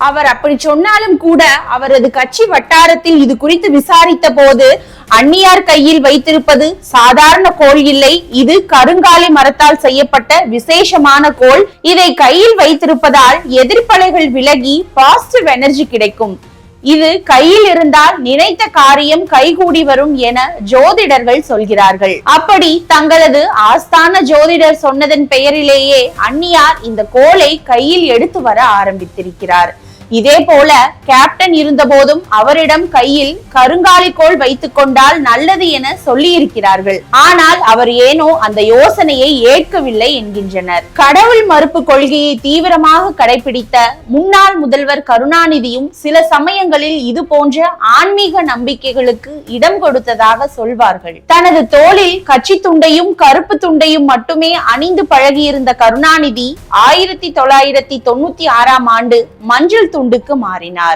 அவர் அப்படி சொன்னாலும் கூட அவரது கட்சி வட்டாரத்தில் இது குறித்து விசாரித்த போது அந்நியார் கையில் வைத்திருப்பது சாதாரண கோல் இல்லை, இது கருங்காலி மரத்தால் செய்யப்பட்ட விசேஷமான கோல். இதை கையில் வைத்திருப்பதால் எதிர்ப்பலைகள் விலகி பாசிட்டிவ் எனர்ஜி கிடைக்கும். இது கையில் இருந்தால் நினைத்த காரியம் கைகூடி வரும் என ஜோதிடர்கள் சொல்கிறார்கள். அப்படி தங்களது ஆஸ்தான ஜோதிடர் சொன்னதன் பெயரிலேயே அந்நியார் இந்த கோலை கையில் எடுத்து வர ஆரம்பித்திருக்கிறார். இதே போல கேப்டன் இருந்த போதும் அவரிடம் கையில் கருங்காலி கோல் வைத்துக் கொண்டால் நல்லது என சொல்லி இருக்கிறார்கள். ஆனால் அவர் ஏனோ அந்த யோசனையை ஏற்கவில்லை என்கின்றனர். கடவுள் மறுப்பு கொள்கையை தீவிரமாக கடைபிடித்த முன்னாள் முதல்வர் கருணாநிதியும் சில சமயங்களில் இது போன்ற ஆன்மீக நம்பிக்கைகளுக்கு இடம் கொடுத்ததாக சொல்வார்கள். தனது தோளில் கட்சி துண்டையும் கருப்பு துண்டையும் மட்டுமே அணிந்து பழகியிருந்த கருணாநிதி 1996 மஞ்சள் துண்டுக்கு மாறினார்.